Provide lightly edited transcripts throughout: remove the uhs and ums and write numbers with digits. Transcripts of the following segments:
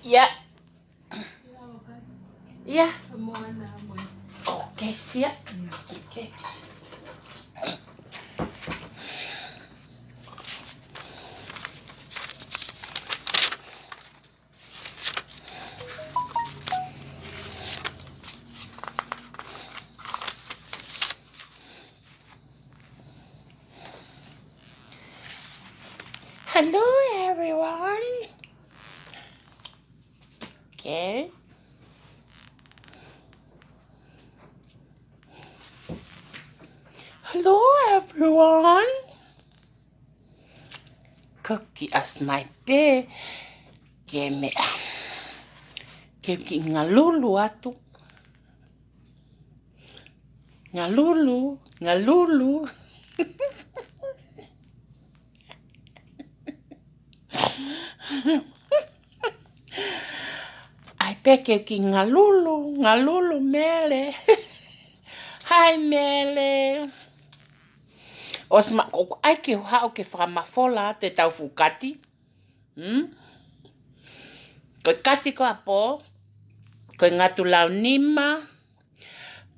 Ja. Ja. Oké, sia. Oké. Hello everyone. Okay. Hello everyone. Cookie as my be. Keme. Keme ngalulu atu. Ngalulu. Ngalulu. Ai peke ki ngalulu. Ngalulu mele. Hi mele. Osma ai ke hao ke whamafola te tau fukati. Ko kati ko apo. Ko ngatu lau nima.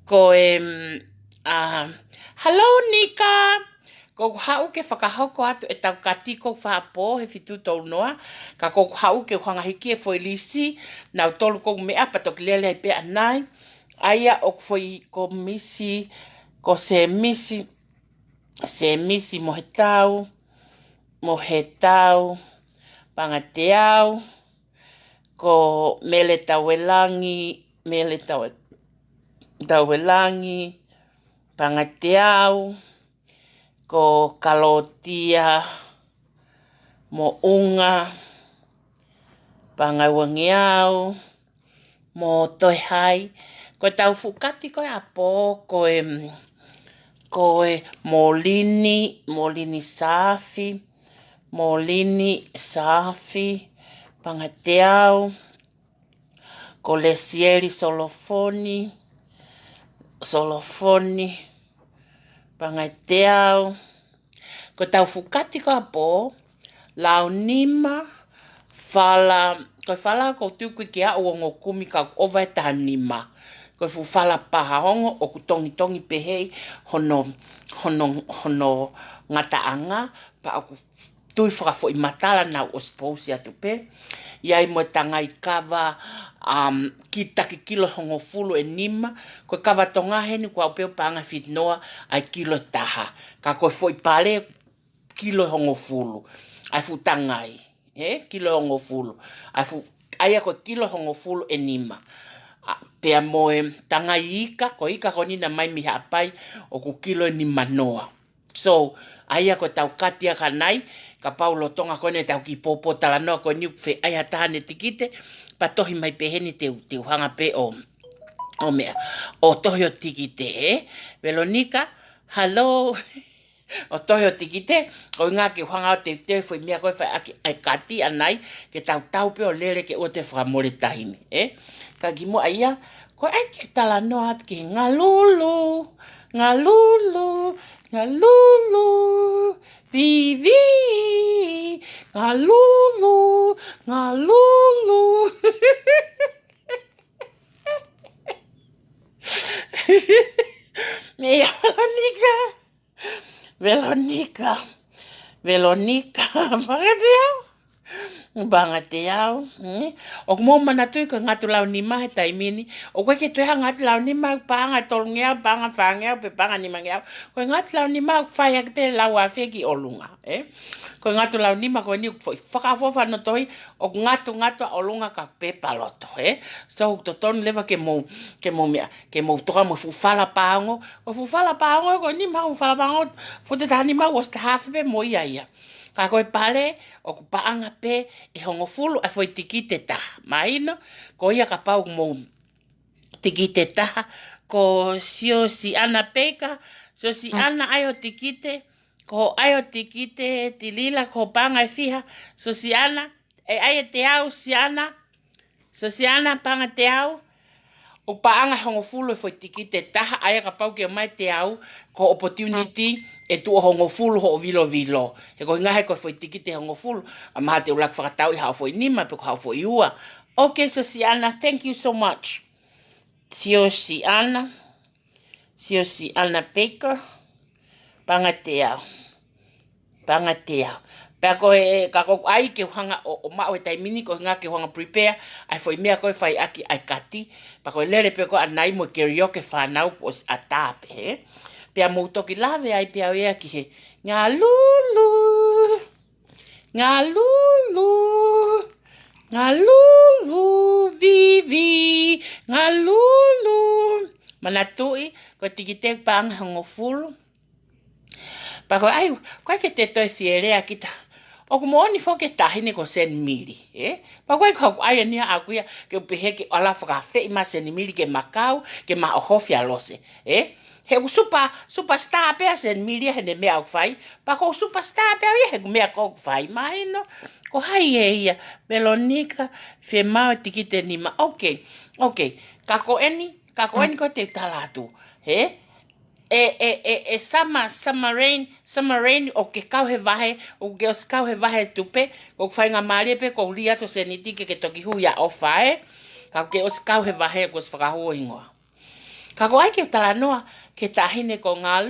Ko hello Nika. Ko hau ke whakahoko atu e tau kati ko whaapo he fitu tau noa. Ka ko hau ke whangahiki e foilisi. Nau tolu ko mea patok lele pe anai. Aia o foi ko misi. Ko se misi. Se misi mo he tau. Mo he tau. Pangateau. Ko mele tawelangi. Mele tawelangi. Pangateau. Ko kalotia. Mo unga. Pangawangiau. Mo toihai. Ko tau fukati ko apo. Ko molini. Molini safi. Molini safi. Pangateau. Ko lesieri solofoni. Solofoni. Pangateau. Ko tau fukati ko apo. Lau nima. Ko fala ko tuku ki a o ngokumi ka ova ta nima. Ko fu fala paha hongo o ku tongi pehei hono ngata anga pa aku tui fo i matala na o sposi atu pe. Iai mo tanga i kava ki taki kilo hongo fulu e nima. Ko kava tonga heni ko apeo panga fit noa ai kilo taha. Ka ko fo i pale kilo hongo fulu. Ai fu tangai. Kilo hongo fulu. Ai ko kilo hongo fulu e nima. Pea moe tanga ika ko nina mai mi hapai o ku kilo e nima noa. So, ai ko tau katia kanai. Ka paulo tonga kone tau ki popo tala noa ko niuk fe ai hatahane tikite. Pa tohi mai peheni teu hanga pe o mea. O tohi o tikite, Veronica, hello. O tohi o tikite, o ngā ke hanga o te foi mea koe whai aki ai kati anai, ke tau pe o lere ke o te whamore tahimi, Ka gimo aia, ko ai ke tala noa at ke ngalulu, ngalulu, ngalulu, vivi, ngalulu, ngalulu. Mea Veronica, Bangateau. O mo manatu ko ngatu lau nima he taimini. O koe ke tuha ngatu lau nima panga tolngea, panga whangea, pe panga nimangea. Ko ngatu lau nima whai pe lau awhe ki olunga. Ko ngatu lau nima ko ni whakafofa no tohi o ngatu olunga ka pe paloto. So to ton leva ke mo toka mo fufala pango. O fufala pango ko ni ma fufala pango. Fute tani ma was ta hafe pe mo ia. Ka koe pale, o ku paanga pe, e hongo fulu, a foi tikite taha. Maino, ko ia ka pau mo tikite taha, ko sio si ana peka, so si ana ayo tikite, ko ayo tikite, tilila, ko panga e fiha, so si ana, e ayo te au si ana, so si ana panga te au, o paanga hongo fulu e foi tikite taha, aia ka pau ke mai te au, ko opportunity, e tu hongo fulu ho vilo. E ko ngahe ko foi tikite hongo fulu, a maha te ulak whakatau i hao foi nima, pe ko hao foi ua, Okay, so Siana, thank you so much. Sio Siana Baker, pangatea. Pako kako ai ke hanga o ma o tai mini ko nga ke hanga prepare ai foi mea ko fai aki ai kati pako lere pe ko anai mo karaoke fa nau pos atap he pe mo to ki lave ai pe ai ki he nga lulu vivi nga lulu manatui ko tikite pang hango full. Pako ai, koe ke te toi fierea kita. O kumo oni fo ke tahine ko sen mili. Pako ai kau ai ania akuia ke upehe ke ala whakawhi ma sen mili ke makau, ke ma ohofi alose. He ku superstar pea sen mili hene mea au whai. Pako superstar pea ia he ku mea kou whai mai no. Ko hai e ia, Veronica, fe mau tikite nima. Okay. Kako eni ko te talatu. Summer rain o ke kau he vahe o ke os kau he vahe tupe o whainga maare pe ko lia to seniti ke toki hu ya o whae ka ke os kau he vahe ko os whakahoa ingoa ka ko ai ke tala noa ke tahine ko ngā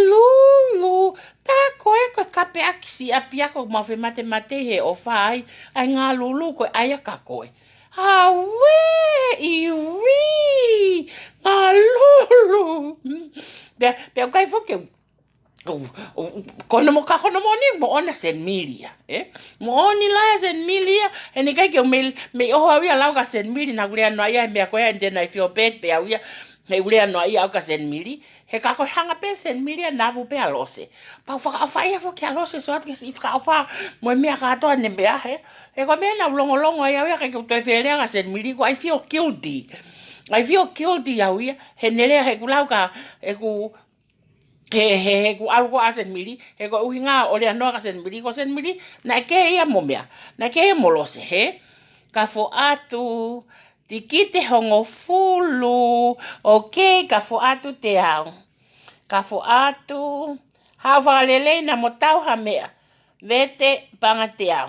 lulu ta koe ko kape akisi apia ko mawhi mate he o whae ai ngā lulu ko aia ka koe Hawe, iwi, alulu. Pea kai foke. Kono mo ni mo ona sen milia, Mo oni la sen milia, eni kai ke me oho awia lau ka sen mili na gulia no ia me ko ende na feel bad pe awia. He gulia no ia ka sen mili. He ka ko hanga pe sen milia na vu pe alose. Pa fa ia foke alose so at ke si fa pa mo me ka to ne be he. E ko me na longo ai ia ka to ferea ka sen mili ko I feel guilty. Ya ia he nele he kulau ka e ku he ku algo asen mili he ko uhinga o le no asen mili ko sen mili na ke ia momea na ke molose he ka fo atu tikite hongo fulu okay ka fo atu te au ka fo atu ha valele na motau ha mea vete pangatea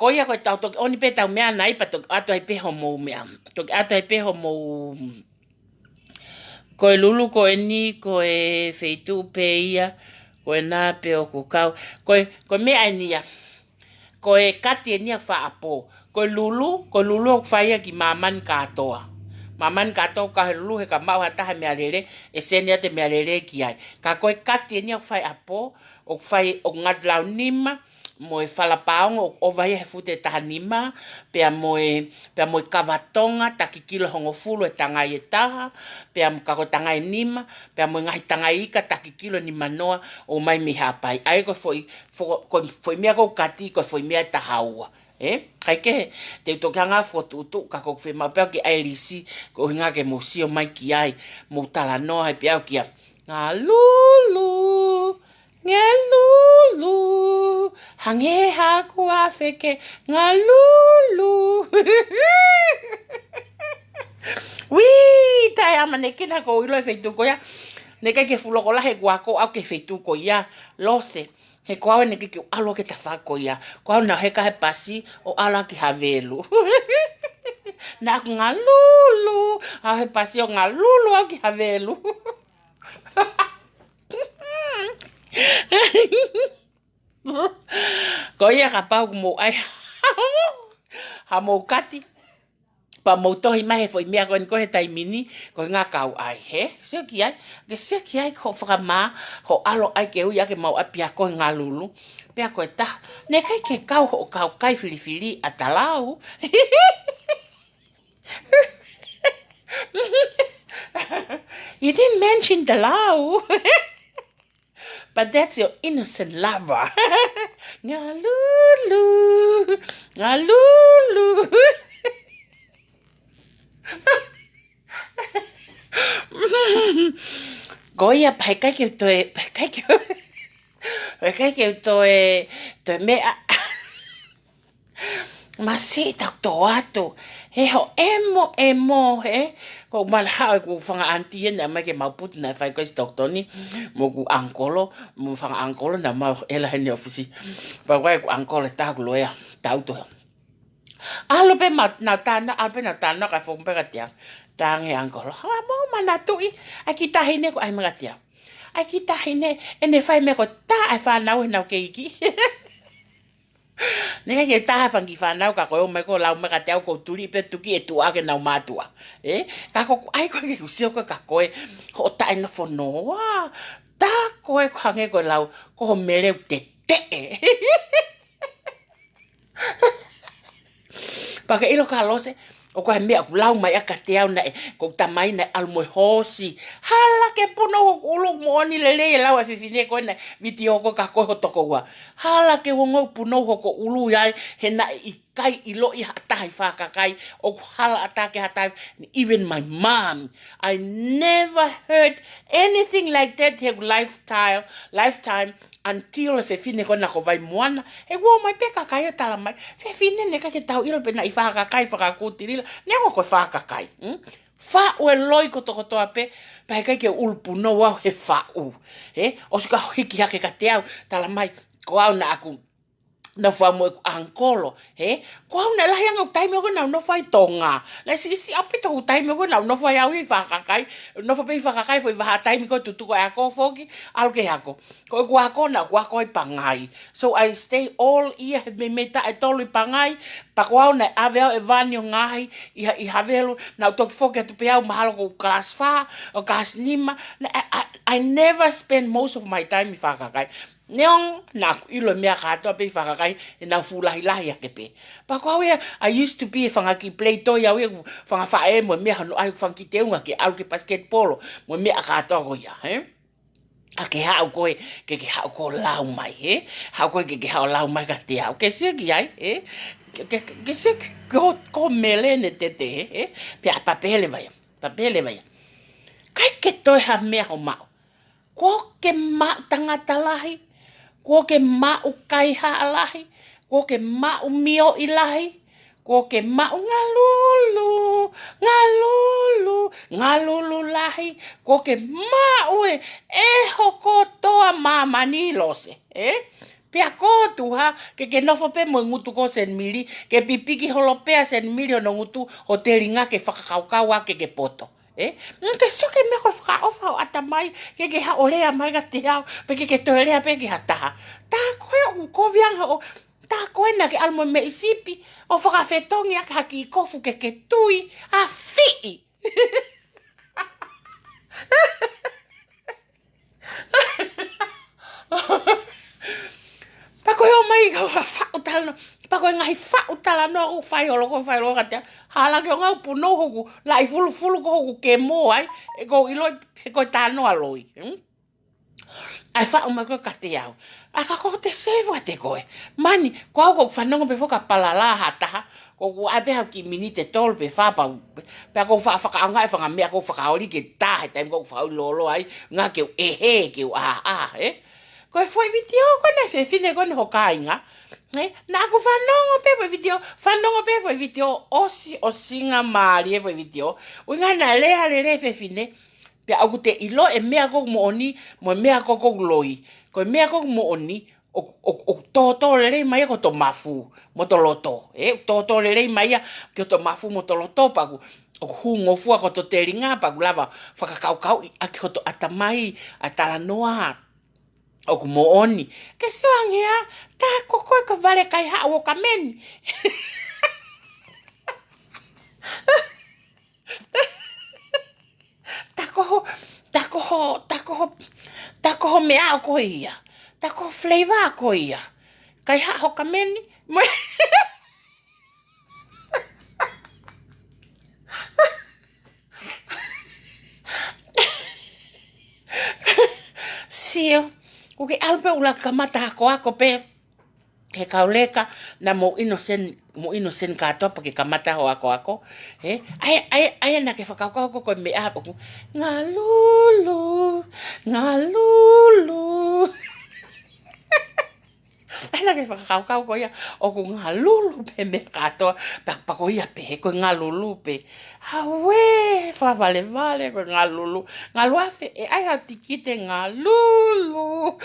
ko ia ko tau to oni pe tau mea nai pa to atu ai pe homo mea to atu ai pe homo ko e lulu, ko e ni, ko e feitu pe ia, ko e nā pe o kukau, ko e mea nia, ko e kati e nia wha apo, ko e lulu o whaia ki mamani katoa. Mamani katoa ka he lulu he ka mau hataha mea rere, e senia te mea rere ki ai. Ka ko e kati e nia whai apo, o whai o ngadlau nima, mo e whalapaongo o vai he fute taha nima, pea mo e kawatonga, taki kilo hongo fulu e tangai e taha, pea mo kako tangai nima, pea mo ngahi tangai ika taki kilo ni manoa o mai mi hapai. Ai ko foi mea kou kati, ko foi mea tahaua. Kai ke, te utokanga fotutu, kako whi mapeo ki airisi, ko hinga ke mo sio mai ki ai, mo tala noa he pia kia. Ngā lulu, hange haku a wheke, ngā lulu. Wii, tai ama ne kina ko ilo e wheitu ko ia. Ne kai ke fuloko la he guako au ke wheitu ko ia. Lose, he ko au ne ke alo ke ta whako ia. Ko au na heka he pasi o ala ki havelu. Na ngā lulu, au he pasi o ngā lulu au ki havelu. Ko ia ka pau mo ai ha mo kati pa mo tohi mai foi mea ko he taimini ko ngā kau ai he se ki ai ko whakama ho alo ai ke ui ake mau apia ko ngā lulu pea ko ta ne kai ke kau ho kau kai filifili atalau you didn't mention the lau. But that's your innocent lover. Ngā lulu. Goia pai kai ke toe mea. Ma si tau tō atu. He ho emo he. Ko malha ko fanga antie na mai ke mauput na fai ko stoktoni mo ku ankolo mo fanga ankolo na ma ela heni ofisi pa ko ankolo ta ku loya tauto alo pe na tana ka fo pe katia tange ankolo ha mo mana tu I kita hine ko ai magatia ai kita hine ene fai me ko ta ai fa na ke iki Nega ke taha fangi whanau ka koe o mai ko lau meka te au ko turi pe tuki e tua ke nau mātua. Ka ko ai koe ke kusio ka koe ho tae na whanoa. Tā koe ko hange koe lau ko ho mereu te te. Paka ilo ka lose o ko mea ku lau mai aka te au na ko tamai na almoe hosi. Hala ke puno ko ulu mo ni lele lau a sisine ko na video ko ka ko toko wa. Hala ke wongo puno ko ulu ya he na I kai ilo I hatai whaka kai o hala atake hatai. Even my mom, I never heard anything like that he lifetime until fe fine ko na ko vai moana e wo mai peka kai tala mai fe fine ne ka ke tau ilo pe na I whaka kai whaka kutirila ne ngo ko whaka kai fa o e loi ko toko toa pe pai kai ke ulpu no wa he fa u o suka hiki hake ka te au tala mai ko au na aku na fa mo ankolo ko au na lahi anga taime ko na no fai tonga na si apito taime ko na no fai au I whakakai no fa pe whakakai foi wa taime ko tutu ko ako foki al ke ako ko ako na ko ako I pangai so I stay all year me meta e tolu I pangai pa ko au na ave e vanio ngai I havelo na to foki tu pe au mahalo ko class fa o class nima I never spend most of my time I whakakai Neong na ilo mea kato pe whakakai e na fulahilahi ake pe. Pa ko I used to be whangaki play toy au whanga whae mo mea hano ai whangi te unga ke au ke basketball mo mea kato ko ia. Ake hao koe ke hao ko lau mai hao koe ke hao lau mai ka te au. Ke sio ki ai ke sio ko mele ne te pe a papele vai. Kai ke toi ha mea ho mao. Ko ke ma tangata lahi. Ko ke mau kai haalahi, ko ke mau mio ilahi, ko ke mau ngalulu lahi, ko ke mau e hoko toa mamani lose, Pea ko tu ha ke nofo pe mo ngutu ko sen mili, ke pipiki holo pea sen mili o no ngutu ho te ringa ke whakakaukawa ke poto. Te soke me ko whaka ofa o atamai ke ha olea mai ga te au pe ke toelea pe ke ha taha. Tā koe o kovianga o tā koe na ke almo me isipi o whaka whetongi a ka haki I kofu ke tui a fii. Pa koe o mai ka whautala pa koe ngahi whautala no o whai holo ka te hala ke o ngau puno hoku la I fulu ko hoku ke mo ai e ko iloi e ko tāno aloi. Ai whao mai koe ka te au. A ka ko te sewa te koe. Mani, ko au ko whanonga pe whoka palala hataha ko ai pe hau ki mini te tolu pe whapau. Pe ko whakaanga e whanga mea ko whakaori ke tahe taim ko whao lolo ai ngā ke ke Ko e foi video ko na se sine ko no kainga. Na ko fanongo pe foi video osi o singa mari e foi video. O nga na le fe fine. Pe au te ilo e mea ko mo oni, mo mea ko loi. Ko mea ko mo oni o toto le mai ko to mafu, mo to loto. Toto le mai ko to mafu mo to loto pa o hungo fu ko to te ringa pa lava whakakau a ko to atamai atala noa. O ku mo oni. Ke soangea, ta koe ko vale kai ha o kamen. Tako mea o ko ia. Tako flavor ko ia. Kai ha ho kamen. Sio. Ko ke alpe ula kamata ako pe ke kauleka na mo innocent ka to pa ke kamata ho ako ai na ke whakakau ko me apo ngalulu aina ke whakakau ko ia o ko ngā lulu pe me katoa pa ko ia pe ko ngā lulu pe hawe whawale vale ko ngā lulu e ai ha tikite ngā lulu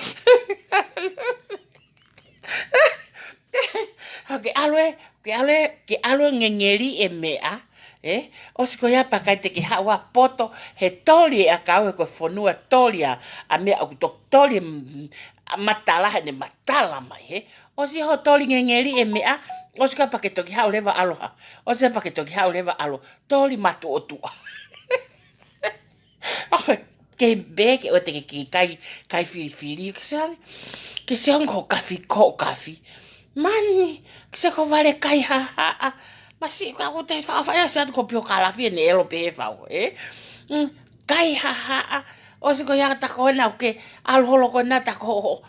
ke alwe ngengeri e mea o siko ia pakai te ke hawa poto he toli a kau ko fonua toli a mea o toli matala ne matala mai o si ho toli ngengeri e mea o siko pakai toki hau leva aloha o si pakai toki hau leva alo toli matu o tua ke beke o te ke kai fili ke se ongo kafi mani ke se ko vale kai ha Masi ka ko te fa sa ko pio kala fi ne lo pe fa kai ha o se ko ya ta ko na ke al holo ko na ta ko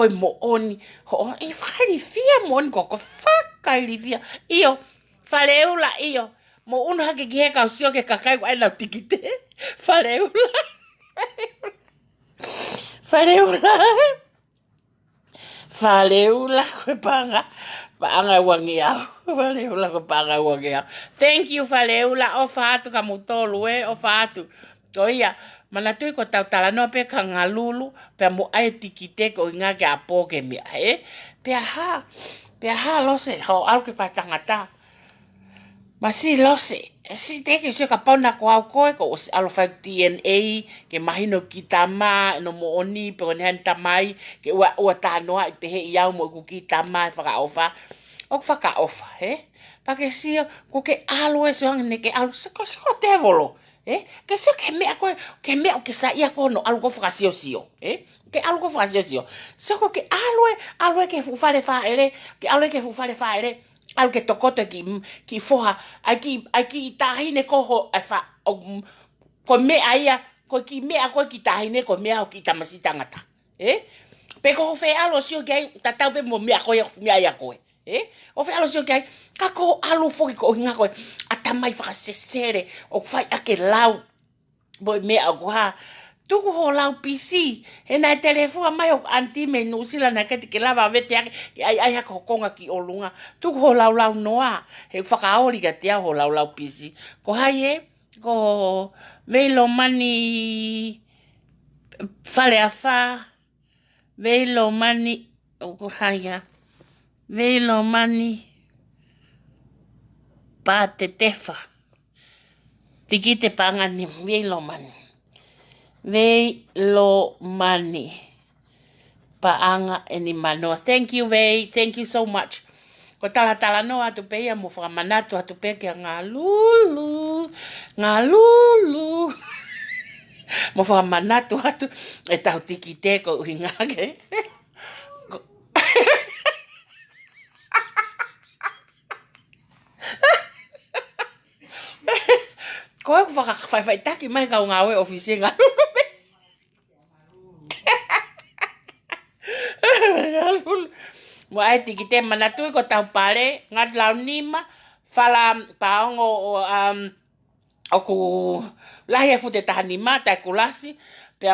mo oni ho e fali fia mon ko fa kai li fia io faleula io mo uno ha ke ka sio ke kakai ko na tikite faleula ko panga wangia Faleula ko panga wangia thank you Faleula o fatu ka mutolu o fatu ko ia mana tui ko tau tala no pe ka ngalulu pe mo ai tikite ko inga ke apo ke mi pe ha lo se ho au ke pa tangata masi lo se si te ke se ka pona ko au ko alo fa DNA ke mahino kitama no mo oni pe ne han tamai ke wa ta no ai pe ia mo ku kitama fa ofa o whaka ofa, Pa ke sia, ko ke alo e soang ne ke alo, se ko devolo, Ke sia ke mea o ke sa ia ko no alo ko whakasio sio, Ke alo ko whakasio sio. Se ko ke alo e ke fufale whaere, ke alo e ke fufale whaere, alo ke tokoto ki foha, ai ki tahine koho, ko mea ia, ko ki mea ko ki tahine ko mea o ki tamasi tangata, Pe ko fe alo sio ke tatau pe mo mea ko ia koe. O fe alo sio kai ka ko alu foki ko nga ko atamai fa sesere o fai ake lau boy me agua tu ko lau PC e na telefone mai o anti me no sila na ke lava vete ai ko konga ki olunga tu ko lau noa he fa ka ori ga tia ho lau PC ko hai ko velo mani fale afa velo mani ko hai Velo mani pa te tefa. Tiki te pangani velo mani. Velo mani. Paanga eni manoa. Thank you, Vei. Thank you so much. Ko tala no atu pe ia mo whakamanato atu pe kia ngā lulu. Ngā lulu. Mo whakamanato atu e tau tiki te ko uhi ngake. Ko e whai taki mai kau ngā oe ofisi ngā lulu. Mo ai tiki te manatui ko tau pare, ngā lau nima, whala paongo o ku lahi e fute taha nima, tai kulasi, pea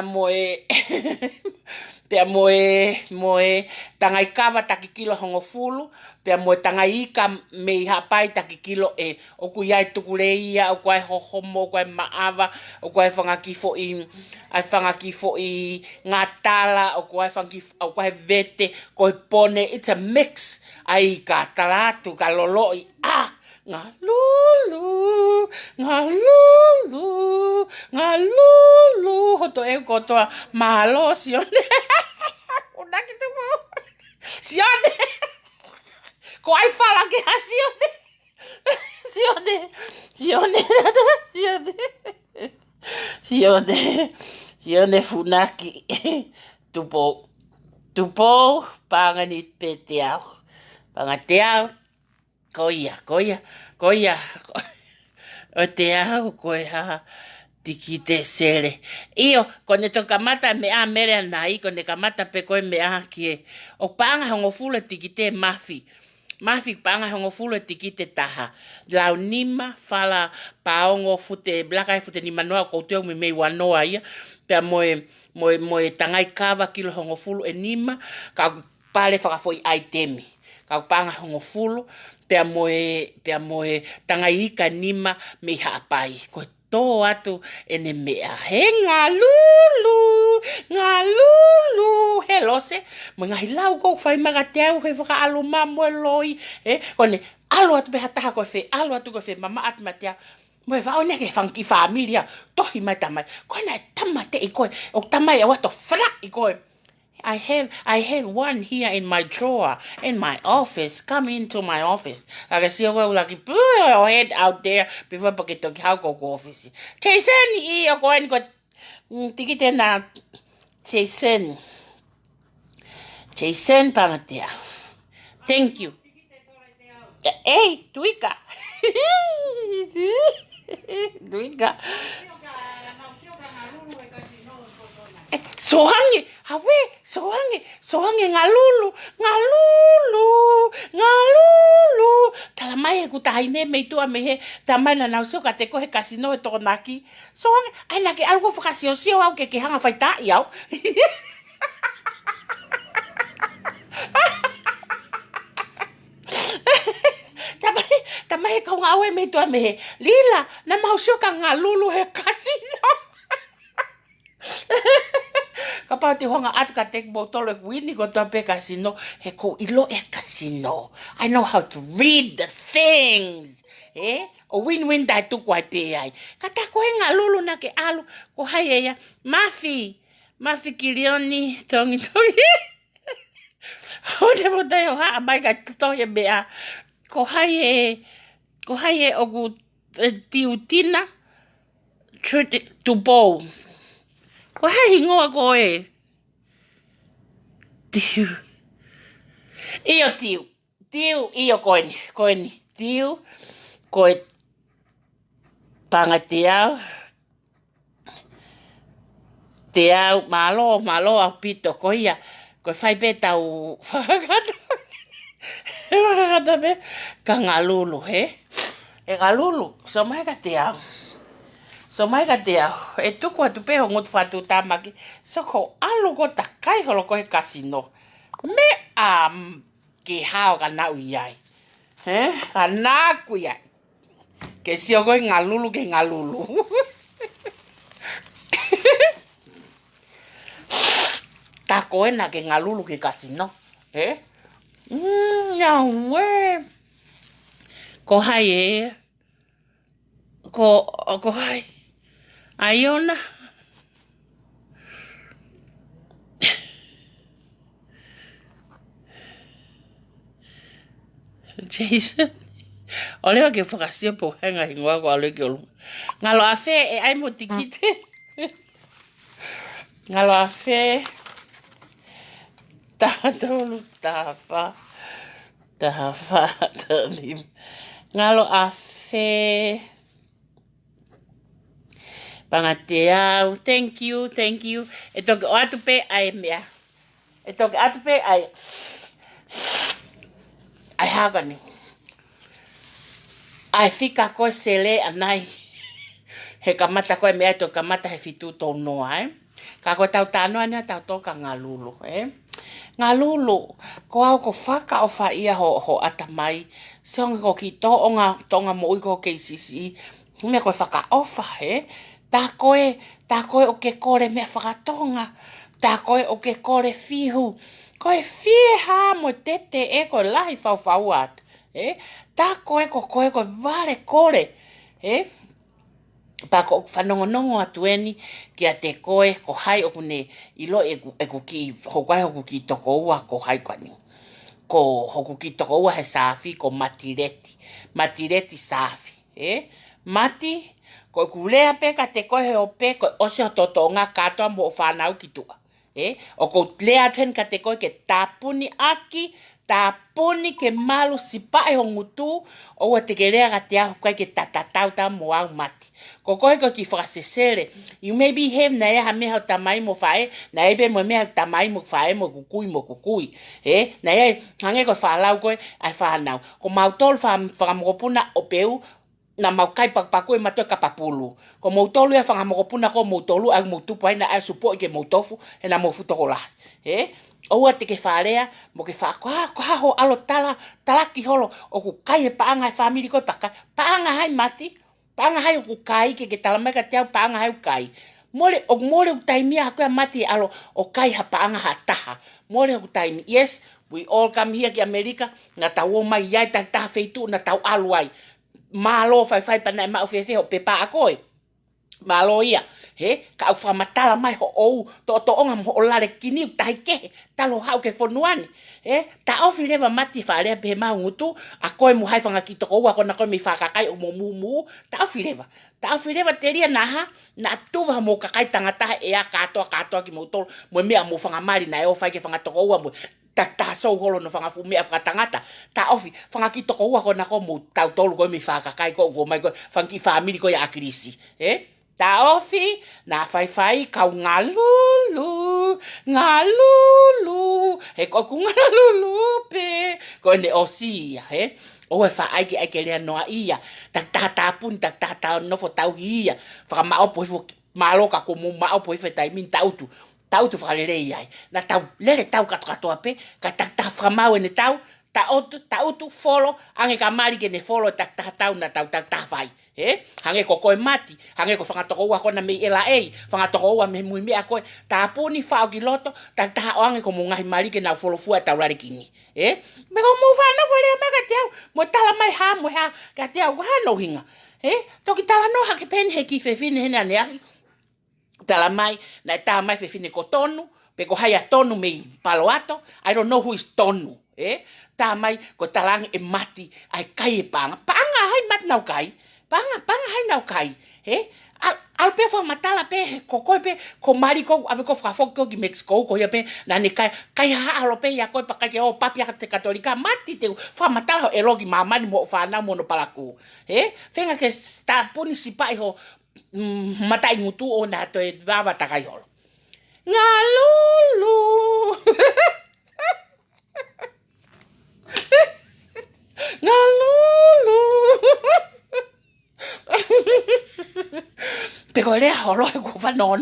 moe tangai kawa taki kilo hongo fulu, pea moe tangai ika me hapai taki kilo o ku iai tukuleia, o kuai hohomo, o kuai maava, o kuai whangakifo i ngā tala, o kuai vete, koi pone, it's a mix, ai ka talatu, ka loloi, ngā lulu, hoto e kotoa malo, sione, unaki tu mo, sione, ko ai fala ke ha sione funaki, tupo, panganit pe teau, pangateau, koia, o te au koe ha tiki te sere. Io, kone to kamata me a mere anai, kone kamata pe koe me a kie. O panga hongo fula tiki te mafi. Mafi panga hongo fula tiki te taha. Lau nima fala paongo fute, blakai fute ni manoa kouteo me mei wanoa ia. Pea moe tangai kawa kilo hongo fulu e nima. Ka pale whakafoi ai temi. Kau panga hongo fulu, pea moe tangaika nima me haapai. Ko tō atu ene mea. He ngā lulu, he lose. Mo ngahi lau kou whai maga te au, he whaka alo mamoe loi. Kone, alo atu beha taha koe whi, alo atu koe whi, mama atu ma te au. Mo e whao neke whanki familia, tohi mai tamai. Koe nai tamate i koe, o tamai au ato whara i koe. I have one here in my drawer, in my office. Come into my office. I can see you like, put your head out there before you get to go office. Jason, you're going to take it na. Jason, Panatia. Thank you. Hey, Duika. Duika. Sohangi, ngā lulu. Talamai e kutahaine mei tua me he tamai na nau ka te kohe kasino e toko naki. Sohangi, ai nake algo whakasio au ke hanga whaitai au. Tamai e kaunga au e mei tua me he. Lila, na mausio ka ngā lulu he kasino. Ka pau te honga atu ka tek botolo e wini ko tope kasino. He ko ilo e kasino. I know how to read the things. O win-win dai tuku ai pe ai. Ka ta koe ngā lulu na ke alu. Ko hai e ia. Mafi kilioni. Tongi. O te motai o haa mai ka tohe mea. Ko hai e o ku tiutina. Tupou. Ko hai hingoa koe. Tiu. Tiu, iyo koeni. Tiu, koe panga te au. Te au, malo au pito koia. Koe whai pe tau whakakata. Whakakata me. Ka ngā lulu, he? E ngā lulu, so mai ka te au. E tuku atu peho ngutu whatu tamaki. So ko alo ko takai holo kohe kasino. Me ke hao ka nau iai. Ka naku iai. Ke sio koe ngā lulu ke ngā lulu. Ta koe na ke ngā lulu ke kasino. Nyawe. Ko hai e. Ko hai. Aiona. Jason. Ole wa ke whakasio po henga hingoa ko ale ke olunga. Ngalo a whē e ai mo tikite. Ngalo a whē. Tātolu tāwha. Tālim. Ngalo a whē. Panga te au. Thank you. E toke o atu pe ai mea. Ai hagani. Ai whika koe sele anai. He kamata koe mea to kamata he fitu tau noa, Ka koe tau tānoa nea tau toka ngā lulu, Ngā lulu, ko au ko whaka o whaia ho atamai. Seonga ko ki tonga mo ui ko KCC. Mea koe whaka ofa, Tā koe o ke kore mea whakatonga. Tā koe o ke kore fihu. Koe whiha mo tete e koe lahi whau atu. Tā koe ko vale kore. Pa ko whanongonongo atu eni kia te koe ko hai o kune ilo e ku ki hokai hoku ki toko ua ko hai kwani. Ko hoku ki toko ua he safi ko matireti safi. Mati ko kulea pe ka te koe o pe ko ose o totonga katoa mo o whanau ki tua. O ko lea tuen ka te koe ke tāpuni aki, tāpuni ke malu sipae ho ngutu, o ua te ke lea ka te ahu kai ke tatatau ta mo au mati. Ko koe ko ki whakasesere, you maybe have na ea ha meha o tamai mo whae, na ebe mo meha o tamai mo whae mo kukui. Na ea hange ko whalau koe ai whanau. Ko mautol whamokopuna o peu, na mau kai pakpaku e matua kapapulu. Ko mau tolu e whanga mokopuna ko mau tolu au mau tupu aina au supo i ke mau tofu e na mau futo kola. Oua te ke wharea, mo ke wha, ko ha ho alo talaki holo, o ku kai e paanga e whamiri koe paka, paanga hai mati, paanga hai o ku kai ke talamai ka teau paanga hai o kai. Mole, o mole u taimia hakoe mati alo o kai ha paanga ha taha. Mole o taimi, yes, we all come here ki Amerika, nga tau o mai iai tak taha feitu na tau aluai. Malo fai pana e mau fefe ho pepa a koe. Malo ia, ka au whamatala mai ho ou, to onga mo o lare kini u tahi kehe, talo hau ke whonuani. Ta ofi rewa mati wharea pehe mahu ngutu, a koe mu hai whanga ki toko ua kona koe mi whakakai o mo mumu, ta ofi rewa. Ta ofi rewa te ria naha, na tuwa mo kakai tangataha e a katoa ki mo tolo, mo mea mo whangamari na e o whai ke whanga toko ua mo, tak ta so holo no whanga fumea whakatangata. Ta ofi, whanga ki toko ua kona ko mo tau tolu koe mi whakakai ko mai koe, whangi whamiri koe a krisi. Ta ofi, na whai kau ngalulu, he koku ngalulu pe, ko ne osia, o e wha aike lea noa ia, tak tapun, tak nofo tau ia, whaka maopo ifo, maloka ko mo maopo ifo taimin tautu whakarere iai, na tau, lere tau katoa pe, ka tak whamau ene tau, tautu folo, ange ka mari ke ne folo tak tau na tau whai. Hange ko koe mati, hange ko whangatoko ua kona mei ela ei, whangatoko ua me mui mea koe, tāpuni whao ki loto, tak taha o ange ko mo ngahi mari ke na folo fua tau rare kingi. Me ko mo whanau whalea ma ka te au, mo tala mai ha mo ha, ka te au whanau hinga. Toki tala no hake pen he ki whewhine hene ane ahi, tala mai, na e taha mai whewhine ko tonu, pe ko hai a tonu mei Palo Alto, I don't know who is tonu. Taha mai, ko talangi e mati, ai kai e panga, panga hai mat nau kai, panga hai nau kai, al pe fa matala pe ko pe ko mari ko ave ko fa ko ki Mexico ko ya pe na ne kai ha alo pe ya ko pa ka o papia te katolika mati te fa matala e logi mamani mo fa na mo no palaku fenga ke sta puni si pai ho matai mutu o na to e vava takaiolo ngalulu ngalulu Pero le holo ko fa no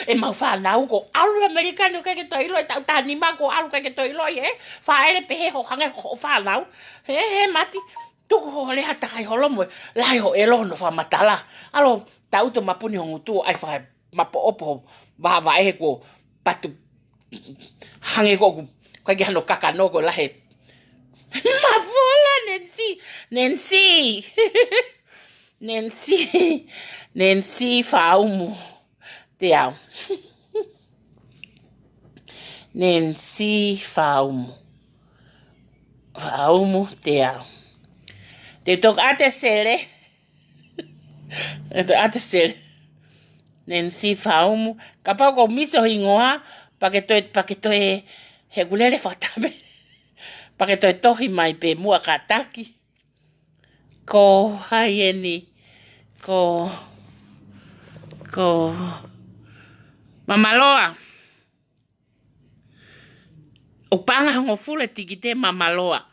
e mau fa na ko alu americano ke toi lo ta ni ma ko alu ke toi lo fa ele pe ho hanga ko fa na mati tu ko le hata kai holo mo la ho elo no fa matala alo ta uto mapuni ho tu ai fa mapo opo va ko patu hange ko ke hano kaka no ko la he ma vola Nancy Faumu te au. Nancy Faumu te au. Te tok ate sele. Nancy Faumu. Kapa ko miso hingoa pake toe he gulere fatabe. Pake toe tohi mai pe mua kataki. Ko haieni. Ko mamaloa o panga hongo fulu tiki te mamaloa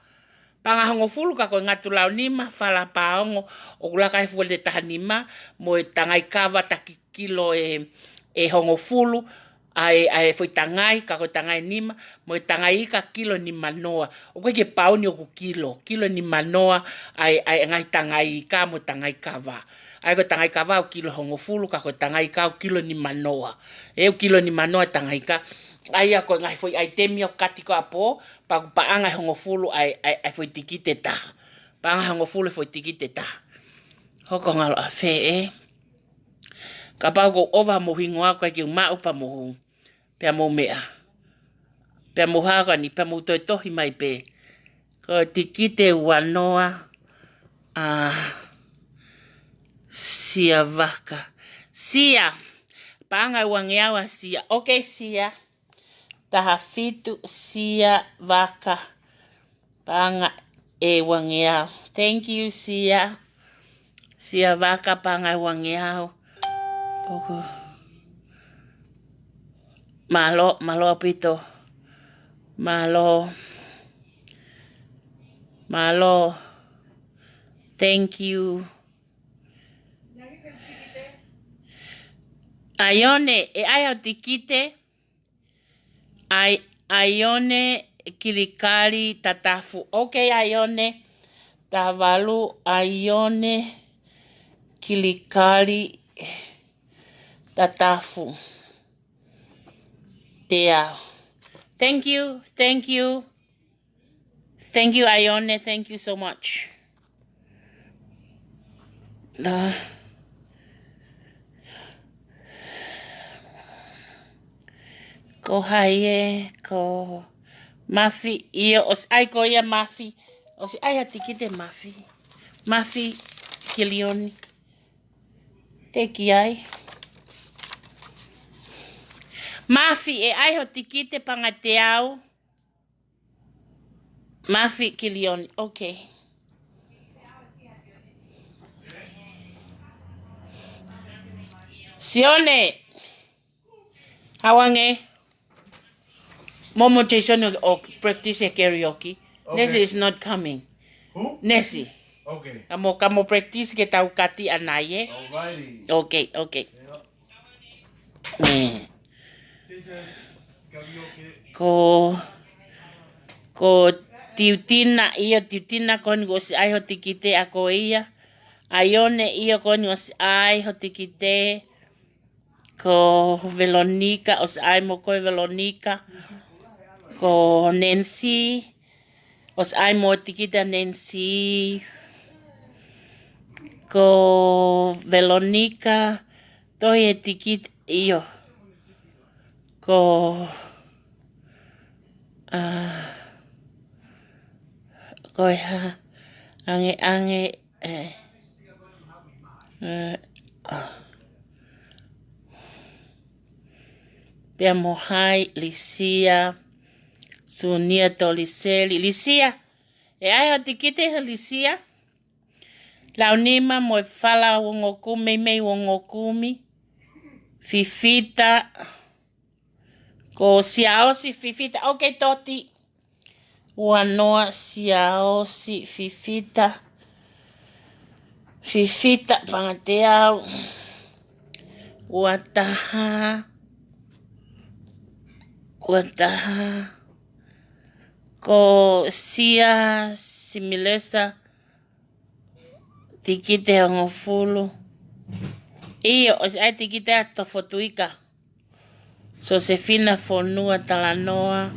panga hongo fulu ka ko ngatu lau nima fala paongo o kula kai fu de tahanima mo tangai kava taki kilo e hongo fulu ai foi tangai ka ko tangai nima mo tangai ka kilo ni manoa o ko ke pauni o kilo ni manoa ai ngai tangai ka mo tangai kava ai ko tangai kava o kilo hongo fulu ka ko tangai ka o kilo ni manoa o kilo ni manoa tangai ka ai ko ngai foi ai temio katiko apo pa anga hongo fulu ai foi tikite ta pa anga hongo fulu foi tikite ta hoko ngalo afe ka pa ko ova mo hingoa ka ki ma upa mo pe mo mea pe mo haga ni pe mo tohi mai pe ko tikite wanoa sia vaka sia panga wangeawa sia okay sia taha fitu sia vaka panga wangeawa thank you sia vaka panga wangeawa Oku malo apito malo thank you Aione, e ai o tikite. Aione kilikali tatafu. Okay, Aione. Tavalu Aione kilikali tatafu. There. Thank you. Thank you. Thank you, Aione. Thank you so much. Ko haie, ko mafi. Iyo, os ai ko ia mafi. Os ai hatikite mafi. Mafi kilioni. Teki ai. Mafi e ai ho tikite pangateau. Mafi kilioni. Okay. Sione. Hawange. Momo Jason o practice karaoke. Okay. Nessie is not coming. Who? Nessie. Okay. Kamo practice ke tau kati anaye. Alrighty. Okay, okay. Yeah. Ko tiutina kon go si ai ho tikite ako ia. Aione ia kon go si ai ho tikite. Ko Veronica os ai mo ko Veronica. Ko Nancy os ai mo tikita Nancy. Ko Veronica toi tikit iyo. Ko ko ha ange Pia mohai Lisia Sunia Toliseli Lisia e ai o tikite Lisia launima mo fala wongokumi me wongokumi Fifita ko siaosi Fifita okay toti wanoa siaosi Fifita pangateau wataha ko sia similesa tikite ngofulu iyo os ai tikite tofotuika Josefina fonua talanoa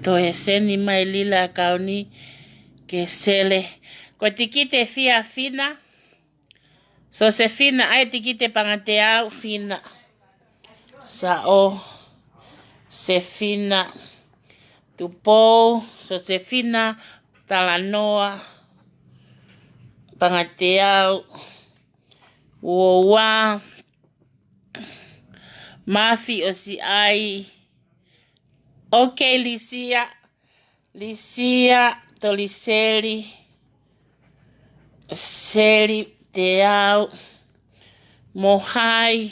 to eseni mai lila kauni ke sele ko tikite fia fina Josefina ai tikite pangateau fina sao Sefina tupo Josefina talanoa pangateau wowa mafi osi ai okay Lisia toliseli seli teau mohai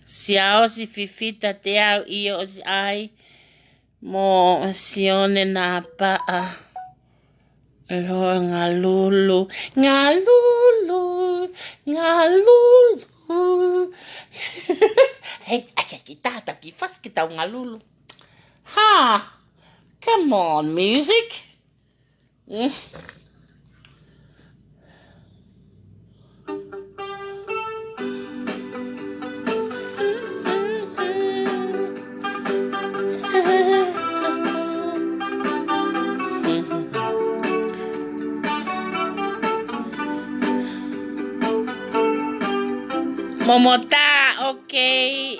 siaosi Fifita teau iyo osi ai mo sione na paa lo ngalulu hey kita kifas kita ngalulu come on music Momota, okay.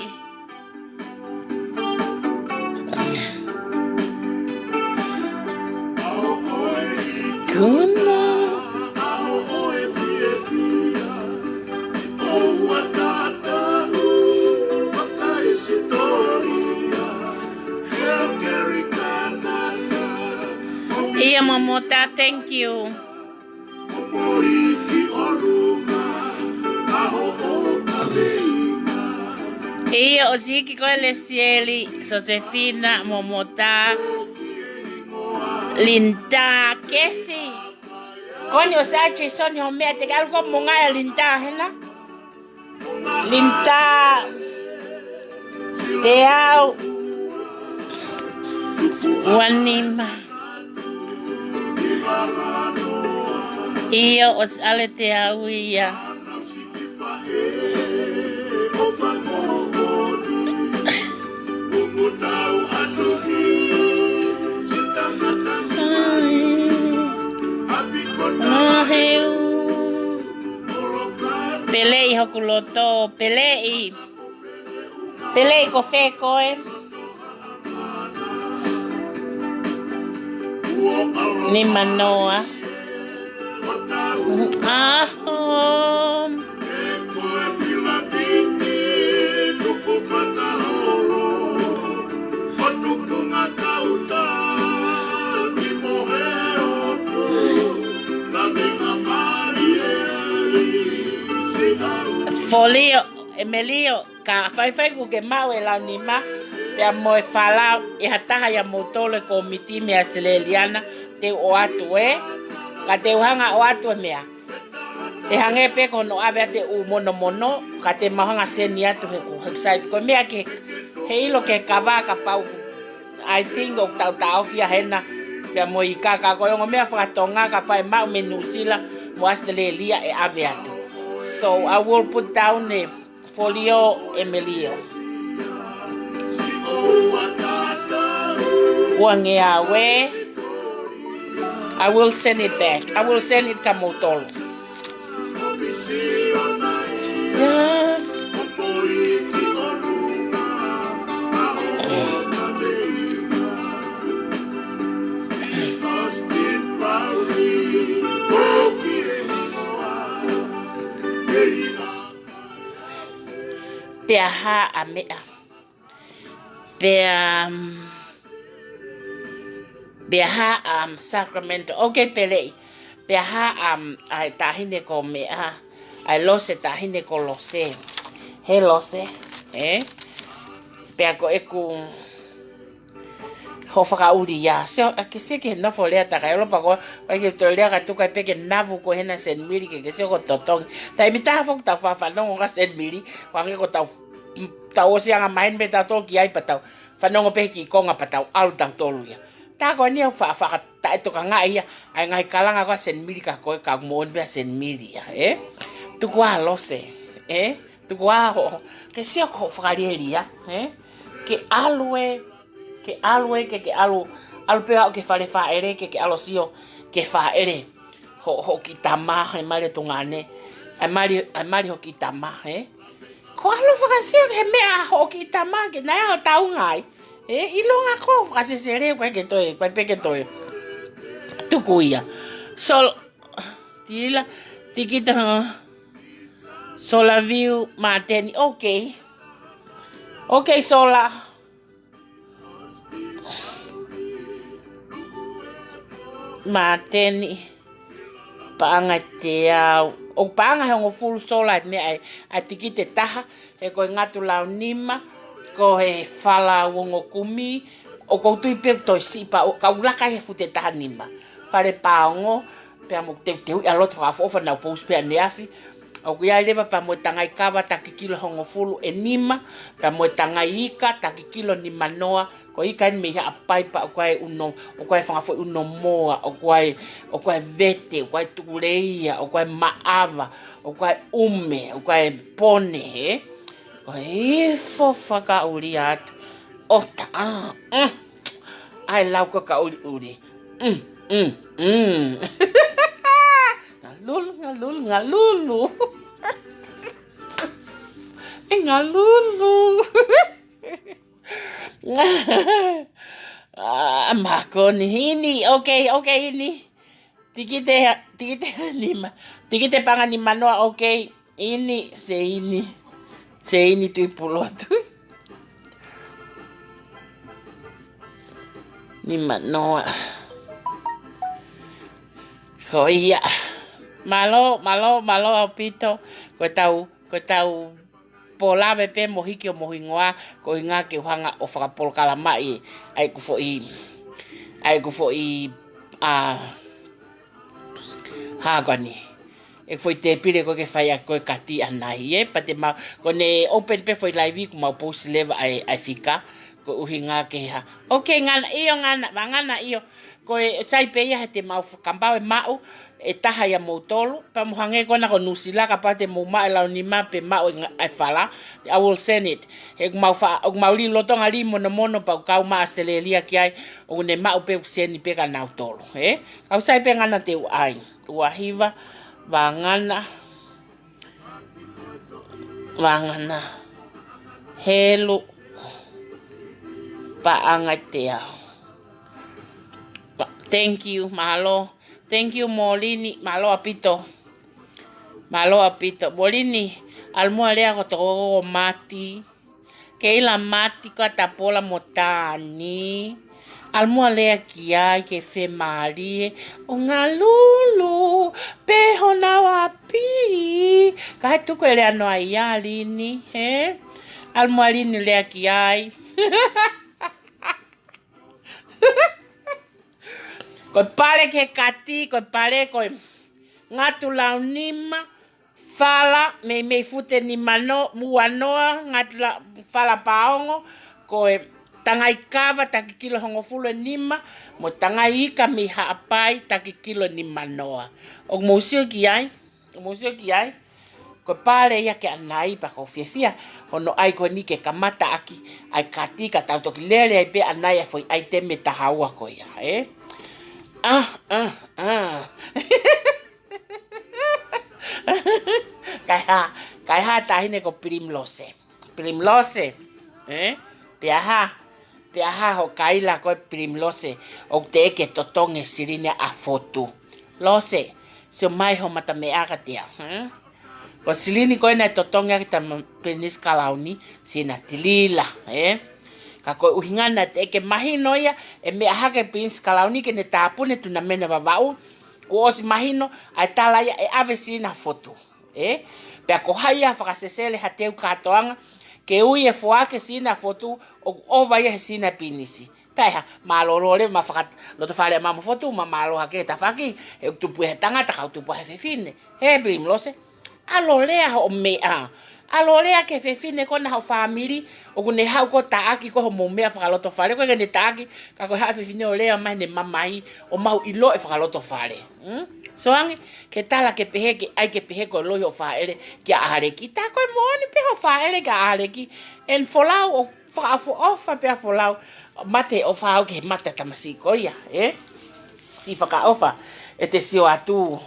Iya, Momota, thank you. Iyo osiki ko Lesieli, Josefina, Momota, Linda, Kesi. Koni osachi soni homea te algo monga Linda hena. Linta te au wanima io os ale te au ia Pelei hokuloto, pelei ko fe koe. Ni manoa. Folio, Emilio, ka fai ku ke mau e la nima, pe mo e fala e hataha ya motole komiti me australiana te o atu ka te uhanga o atu mea. E hange pe kono ave te u mono ka te mahanga seni atu he ku sai ko mea ke he ilo ke kava ka pau I think o tau fia hena pe mo I ka ko ngo mea whakatonga ka pai mau menusila mo Australia e ave atu. So I will put down the folio Emilio. I will send it back. I will send it to Motolo. Peaha a mea. Peaha Sacramento. Okay, pelei. Peaha ai tahine ko mea. Ai lose tahine ko lose. He lose. Pea ko eku ho whakauri ia. So, ke se ke na folea ta kai lopa ko ke tolea ka tu kai pe ke navu ko hena sen miri ke se ko totong. Tai mi ta fok ta fa no ka sen miri. Wa ke ko ta o sia nga main be ta to ki ai patau. Fa no pe ki ko nga patau al ta tolu ia. Ta ko ni fa ta to ka nga ia. Ai ngai kala nga ko sen miri ka ko ka mo be sen miri ia, Tu ko lose, Tu ko ho ke se ko whakaria, Ke alue ke alu pea ke fale faere ke alo sio ke faere ho ki tama e mari tungane e mari ho ki tama ko alu fakasio ke mea ho ki tama ke na ho taungai ilonga ko fakasere ko ke toe pa pe ke toe tu kuia sol tila tikita sola view mateni okay sola mateni paanga te o paanga he full sola me ai tikite taha e ko ngatu lau nima ko he fala wongo kumi o ko tui pe to si pa o ka ulaka he fute taha nima pare paongo pe mo te a lot fa fofa na post pe neafi o ku ia leva pa mo tangai kava takikilo hongo fulu nima pa mo tangai ika takikilo ni manoa ko ika ni me apai pa ko ai o ko ai fanga fo uno moa o ko ai vete o ko ai tuleia o ko ai maava o ko ai ume o ko ai pone ko ai fo faka uriat o ta ai lau ko ka uri Ngalulu. Ngalulu. Makoni ini. Okay, ini. Tikite lima. Tikite pangan ni manoa, okay. Ini, se ini tu ipulot. Ni manoa. Oh iya. Malo apito ko tau polave pe mohiki o mohingoa ko inga ke hanga o whakapol kalamai ai ku fo i hagani E foi te pire ko ke fai a koe kati anai, pa te mau, ko ne open pe foi live ku mau post leva ai fika, ko uhi ngā ke ha. Ok, ngana iyo ngana, ngana iyo, ko e sai pe ia he te mau kambau e mau, e taha ia mou tolu, pa muhange kona ko nusila ka pa te mou ma e lau ni ma pe mau e fala, I will send it. He mau li lotonga li mono pa kau ma Australia ki ai, o ne mau pe useni pe ka nau tolu, Kau sai pe ngana te uai, uahiva, wangana helu paanga te au. Thank you, mahalo. Thank you, Molini. Mahalo apito. Molini, almua lea ko toko mati. Keila mati ko tapola motani. Almua lea ki ai ke fe mari. O ngā lulu, peho na wapi. Ka he tuko e lea noa ia lini, he? Almua lini lea ki ai. Koe pare ke kati, koe pare koe ngatu lau nima, fala, me fute ni muanoa, ngatu lau fala paongo, koe tangai kawa taki kilo hongo fulo nima, mo tangai ika mi haapai taki kilo ni manoa. O mousio ki ai, koe pare ia ke anai pa ko fia, hono ai koe ni ke kamata aki, ai kati ka tautoki lele ai pe anai a foi ai te me tahaua koe ia, Kai ha tahine ko primlose, Peaha ho kaila ko primlose, o te ke totonge sirine a fotu. Lose, se mai ho mata me akatia, Ko silini ko na totonge kita penis kalauni sina tilila, Ka koe uhingana te ke mahino ia, e me aha ke pins kalauni ke ne tāpune tuna mena wawau, ko osi mahino, ai tala ia e ave sina fotu, Pea ko haia whakasesele ha teu katoanga, ke ui e fuake sina fotu, o ova ia he sina pinisi. Pea malolore, ma whakat, loto whare mama fotu, ma maloha ke ta whaki, he utupu he tangata, ka utupu he fefine, he brimlose, alolea ho mea, alolea ke fefine kona hau family, o kune hau ko taaki ko ho mumea whakaloto whare, koe kene taaki, ka koe hau fefine o lea mai ne mamai, o mau ilo e whakaloto whare. Soange, ke tala ke pehe ke ai ke pehe ko lohi o whaere ki a ahareki. Tā koe mooni pehe o whaere ki a ahareki. En folau o whaafo ofa pehe folau, mate o whaau ke he mata tamasi koia, Si whaka ofa, e te sio atu,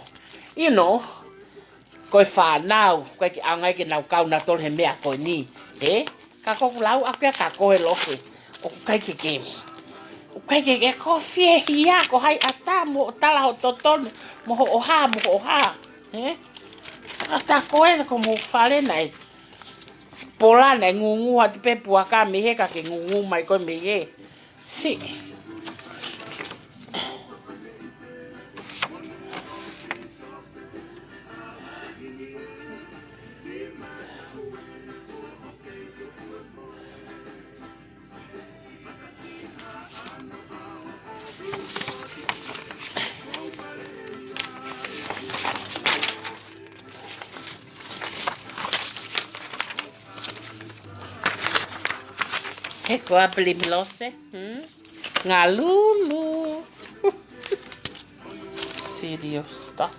koe whanau, koe ki aungai ke nau kau na tolu he mea koe ni, Ka koku lau apea ka koe lohe, o kai ke kemi. O kai ke ko fie hia, ko hai ata mo tala ho totono, mo ho oha, Ata koe ko mo whare nai, pola nai ngungu hati pe puaka mehe ka ke ngungu mai koe mehe. Si. He koa plimlose, ngā lulu. Serious stuff.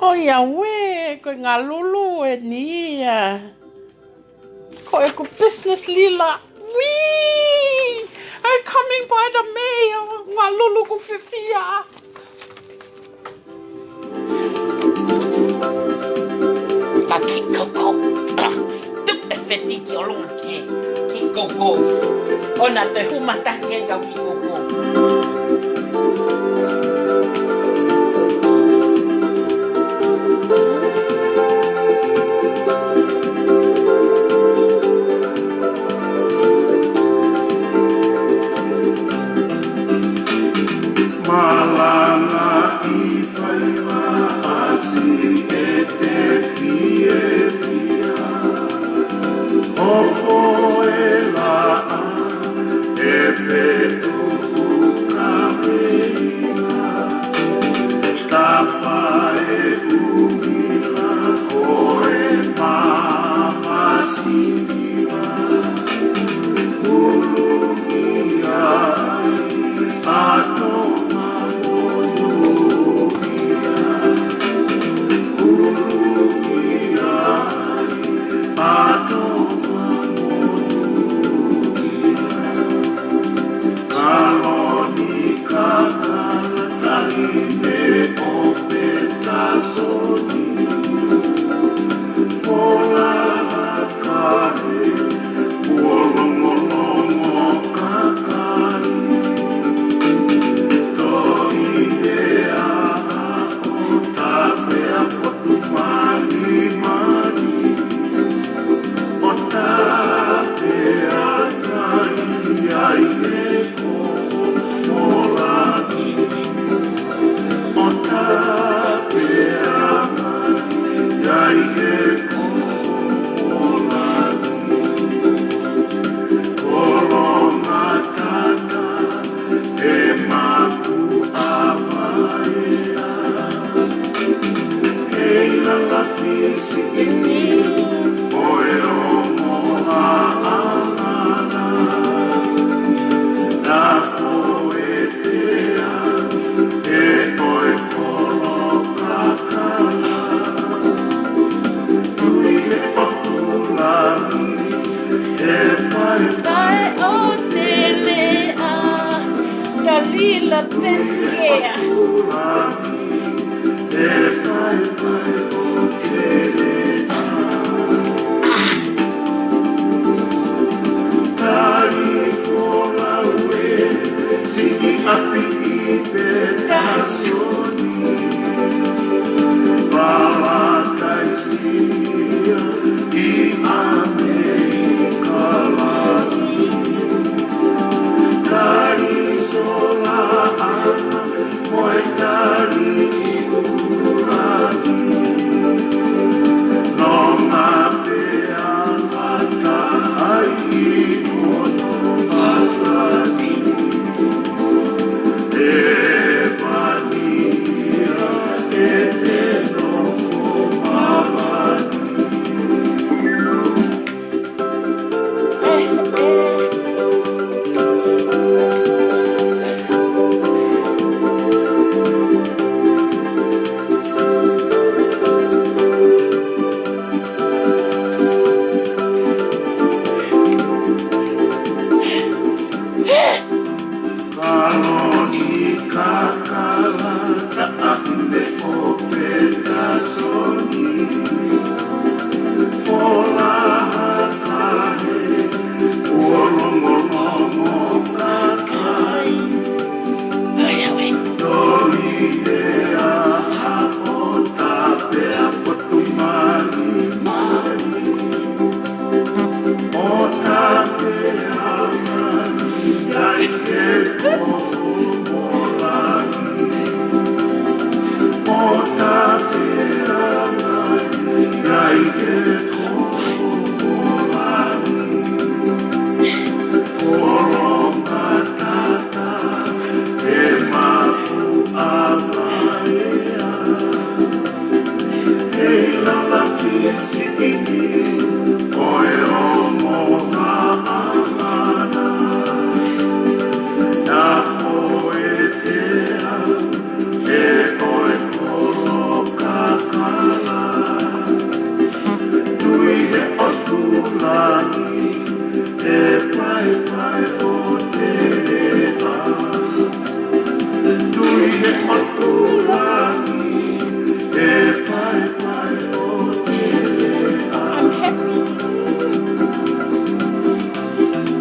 Oh ia we, koe ngā lulu e nia. Koe ko business lila. Wee! I'm coming by the mail. Ngā lulu ko whiwhia. Ka ki koko. Tuk e whiti ki olonga ke. Ki koko. Ona te humata ke kau ki koko.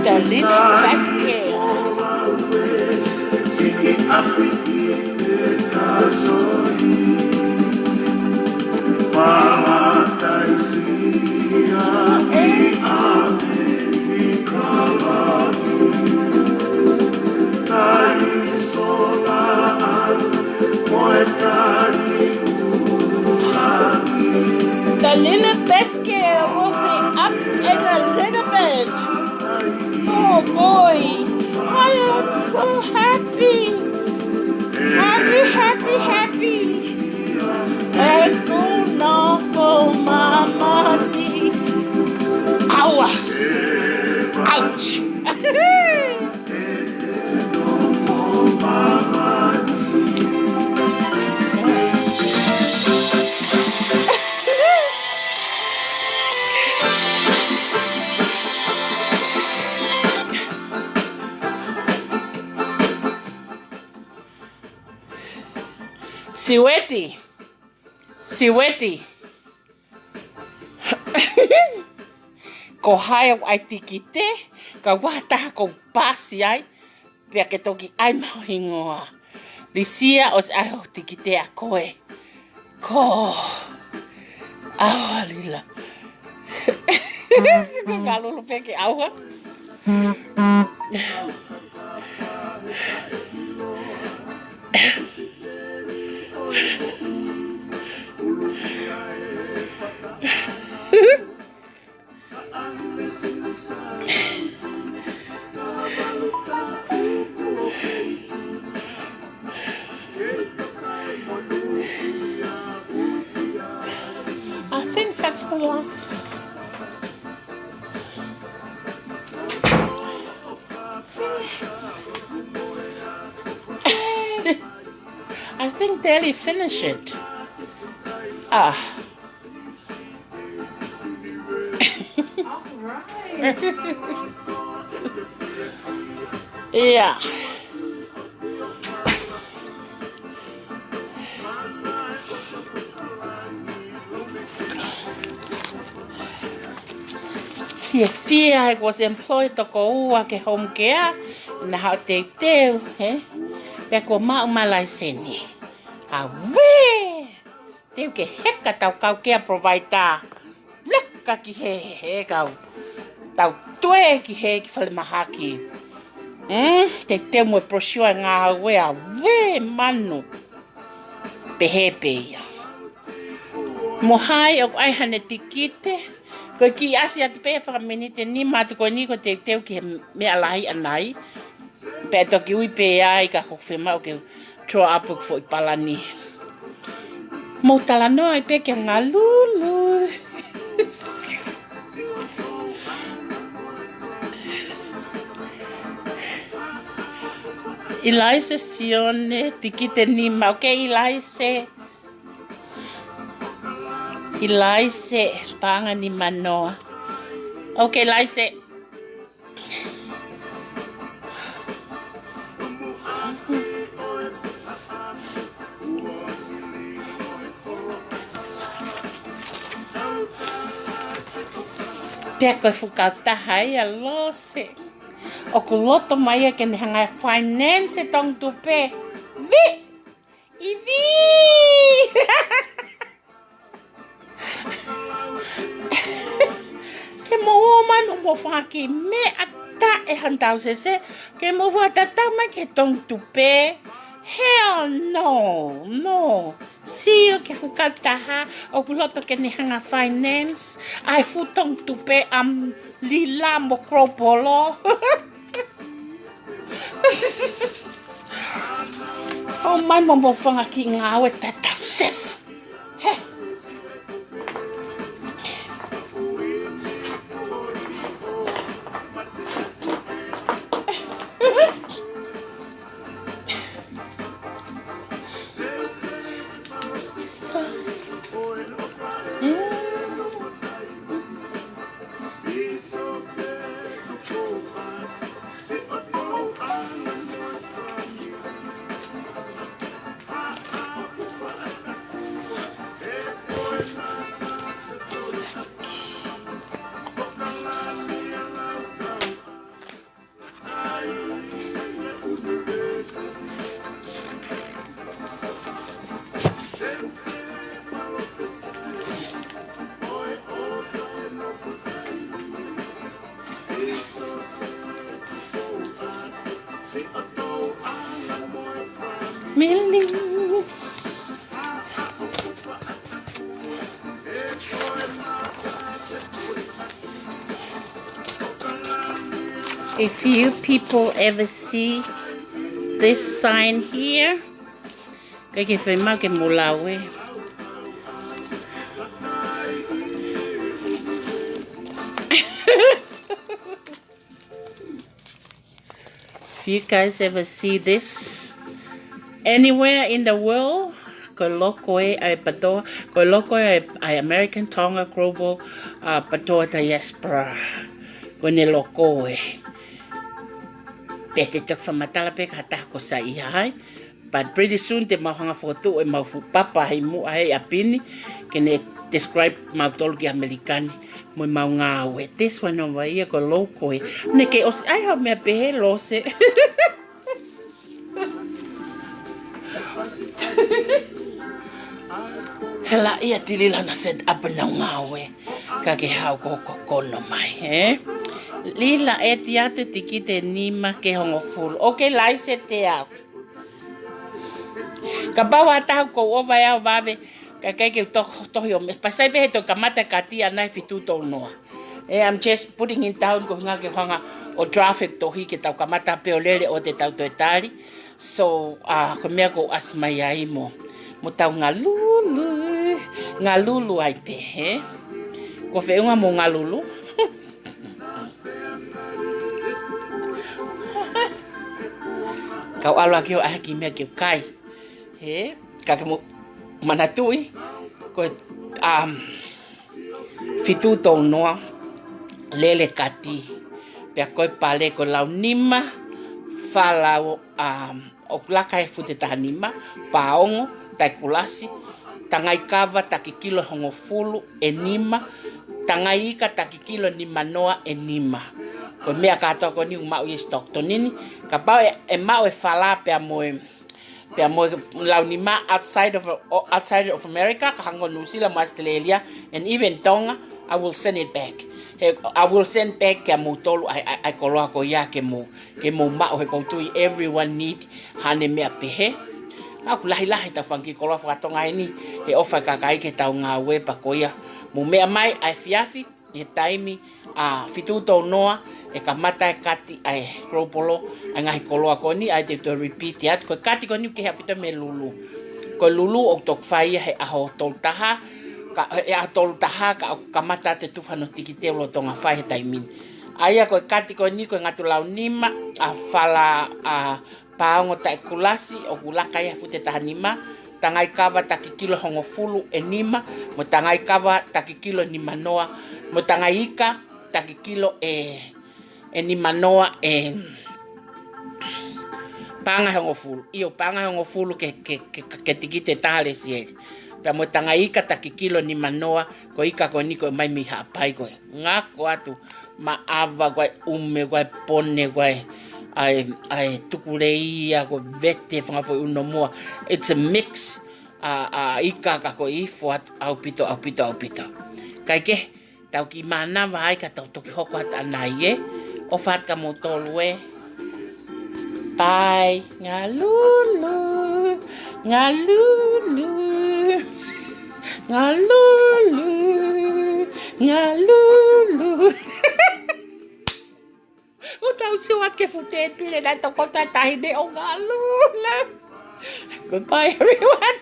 Dalila pesquea. The little biscuit will be up in a little boy. I am so happy. Happy. Ego na for mama ni. Ow! Ouch! Siweti. Ko hae ai tikite, ka wataha ko pasi ai, pia ke toki ai mau hingoa. Lisia os ai ho tikite a koe. Ko. Aua lila. Kalulu peke aua. I think that's the last. I think Deli finished it. Ah. Alright. Yeah. I was employed to go ua ke home care na hao te teu, Pea ko mau malai seni. Awe! Teu ke heka tau kau kia provider. Leka ki he kau. Tau tue ki he ki whale mahaki. Te teu mo prosua ngā haue awe manu. Pehepe ia. Mohai o ai hane tikite. Ko ki asi atu pe whakamenite ni matu ko ni ko te teu ki me alai anai. Pe toki ui pe ai ka kowhema o ke troa apu fo i palani. Mo tala noa i pe ke ngā lulu. Ilaise sione tikite ni ma o ke Ilaise panga ni manoa. Okay, Ilaise. Pea koe whukataha ia lose. O ku loto mai e ke ne hanga finance tong tupe. Ivi! Ke mo man mo whaki me ata e handau se ke mo whatata mai ke tong tupe. Hell no. Si o ke whukataha o puloto ke ni hanga finance ai futong tupe lila mo kropolo. O mai mo whanga ki ngawe tatau ses. Milling. If you people ever see this sign here, kaya kifema ke mulawe. If you guys ever see this anywhere in the world, Kolokoe ay pato, Kolokoe ay American Tonga Global pato diaspora, Konelokoe. Pete tok famatala pe kata ko sa ihai, but pretty soon te mahanga foto e mafu papa hai mu ai apini kene describe mautologi americani mo maunga we this one over here Kolokoe ne ke os ai ha me pe lose. Hela ia tilila na set up na ngawe kake hau ko kono mai lila e tiate tikite nima ke hongo full okay lai se te au ka bawa ta ko ova ya vave ka ke to yo me pasai be to kamata katia na fitu to no I'm just putting in down ko nga ke hanga o traffic to hi ke ta kamata peolele o te tau to etari so ko me ko asma ya imo mo tau ngalulu ai pe ko fe unha mo ngalulu kau ala ki o aki me ki kai ka mo manatui ko fitu to no lele kati pe ko pale ko launima fala o plaka e fute tahanima paongo taikulasi tangai kava takikilo hongo fulu enima tangai ika takikilo ni manoa enima ko mea kato ko ni uma u stock to nini ka pa e ma e fala pe mo launima outside of America ka hango New Zealand Australia and even Tonga I will send it back. I will send back ke mo tolu ai koloa ko ya ke mo ma o ko tu everyone need hane me pe aku lahi ta fangi koloa fa tonga ini e ofa ka kai ke tau nga we pa koia mo me mai ai fiafi e taimi fitu to noa e kamata e kati ai kropolo nga koloa ko ni ai te to repeat ya ko kati ko ni ke hapita me lulu ko lulu o tok fai he aho tol taha ka e atol taha ka kamata te tufano tikite lo tonga fai taimi aya ko kati ko ni ko ngatu launima fala paongo ta kulasi o kulaka ya fute tahanima tangai kava takikilo hongo fulu enima mo tangai kava takikilo ni manoa mo tangai ika takikilo ni manoa panga hongo fulu io panga hongo fulu ke tikite tale sie pa mo tangai ika takikilo ni manoa ko ika ko niko mai mi hapai ko ngako atu maava ko umme ko pone ko ai tukuleia ko vete fanga foi uno moa it's a mix ika ka ko ifo au pito kai ke tau ki mana vai ka tau toki hoko at anai o fat ka motolwe bye ngalulu o tau se wat ke fute pile na to kota tahi de o galula. Goodbye everyone.